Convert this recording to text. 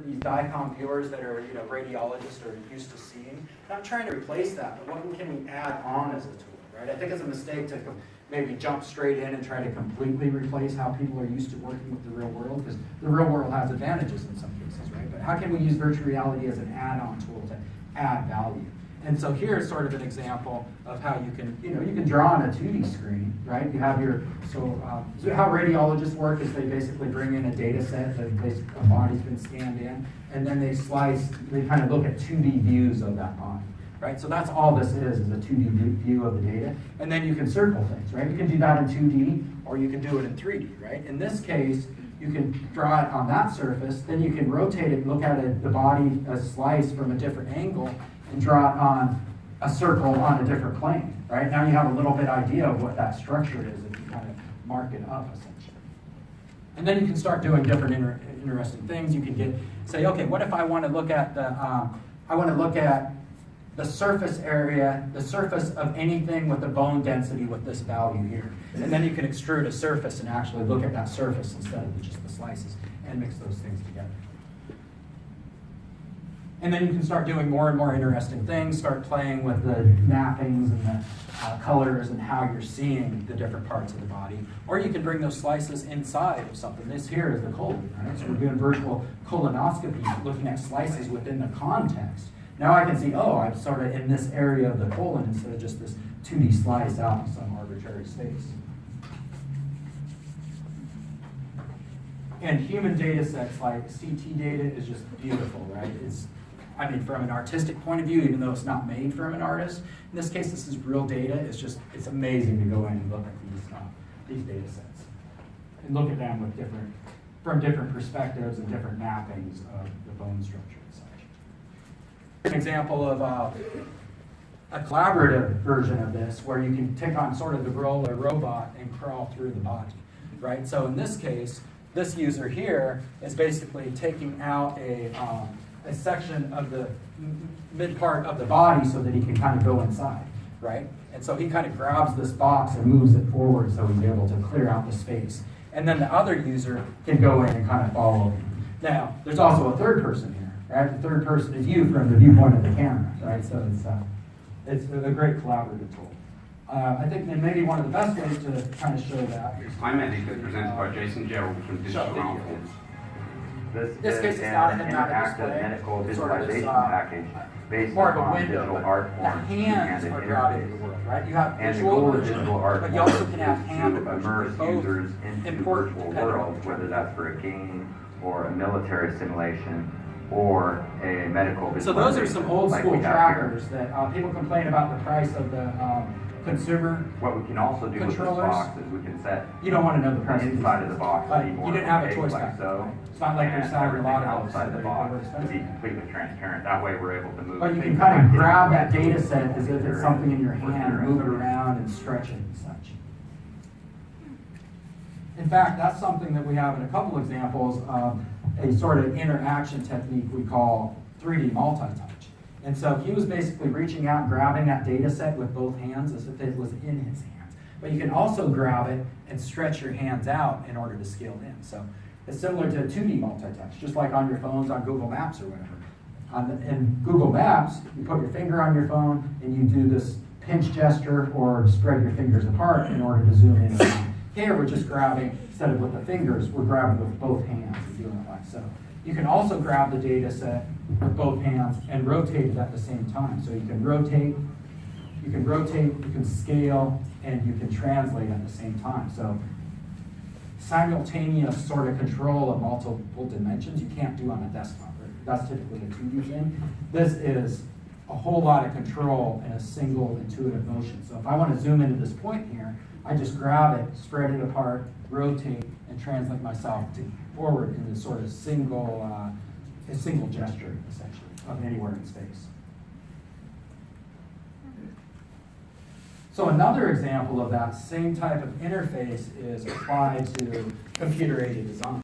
these DICOM viewers that are, radiologists are used to seeing. Not trying to replace that, but what can we add on as a tool, right? I think it's a mistake to maybe jump straight in and try to completely replace how people are used to working with the real world, because the real world has advantages in some cases, right? But how can we use virtual reality as an add-on tool to add value? And so here's sort of an example of how you can, you can draw on a 2D screen, right? You have your, so how radiologists work is they basically bring in a data set that a body's been scanned in, and then they kind of look at 2D views of that body, right? So that's all this is a 2D view of the data. And then you can circle things, right? You can do that in 2D, or you can do it in 3D, right? In this case, you can draw it on that surface, then you can rotate it, look at the body, a slice from a different angle, and draw it on a circle on a different plane, right? Now you have a little bit idea of what that structure is if you kind of mark it up, essentially. And then you can start doing different interesting things. You can say, okay, what if I want to look at the surface area, the surface of anything with a bone density with this value here. And then you can extrude a surface and actually look at that surface instead of just the slices and mix those things together. And then you can start doing more and more interesting things, start playing with the mappings and the colors and how you're seeing the different parts of the body. Or you can bring those slices inside of something. This here is the colon, right? So we're doing virtual colonoscopy, looking at slices within the context. Now I can see, oh, I'm sort of in this area of the colon instead of just this 2D slice out in some arbitrary space. And human data sets like CT data is just beautiful, right? From an artistic point of view, even though it's not made from an artist, in this case, this is real data. It's amazing to go in and look at these data sets and look at them from different perspectives and different mappings of the bone structure and such. An example of a collaborative version of this, where you can take on sort of the role of a robot and crawl through the body, right? So in this case, this user here is basically taking out a section of the mid part of the body so that he can kind of go inside, right? And so he kind of grabs this box and moves it forward so he's able to clear out the space. And then the other user can go in and kind of follow him. Now, there's also a third person here, right? The third person is you from the viewpoint of the camera, right? So it's a great collaborative tool. I think that maybe one of the best ways to kind of show that is... iMedic is presented by Jason Jerald from Digital Outfits. This case is not an interactive medical visualization package based on digital art forms and an interface. Right? You have and the goal of digital art but you also can have hand to immerse users into the virtual world, whether that's for a game or a military simulation or a medical visualization. So those are some old school trackers that people complain about the price of the consumer. What we can also do with this box is we can set you don't want to know the price inside of the box. You didn't have a choice back so. It's not like you're selling a lot of outside the box to be completely transparent. That way we're able to move. But you can kind of grab that data set as if it's something in your hand, move it around and stretch it and such. In fact, that's something that we have in a couple examples of a sort of interaction technique we call 3D multi-touch. And so he was basically reaching out and grabbing that data set with both hands as if it was in his hands. But you can also grab it and stretch your hands out in order to scale in. So it's similar to 2D multi-touch, just like on your phones on Google Maps or whatever. In Google Maps, you put your finger on your phone and you do this pinch gesture or spread your fingers apart in order to zoom in. Here we're just grabbing, instead of with the fingers, we're grabbing with both hands and doing it like so. You can also grab the data set with both hands and rotate it at the same time. So you can rotate, you can scale, and you can translate at the same time. So simultaneous sort of control of multiple dimensions you can't do on a desktop. Right? That's typically a 2D thing. This is a whole lot of control in a single intuitive motion. So if I want to zoom into this point here, I just grab it, spread it apart, rotate, and translate myself forward in this sort of single gesture, essentially, of anywhere in space. So another example of that same type of interface is applied to computer-aided design.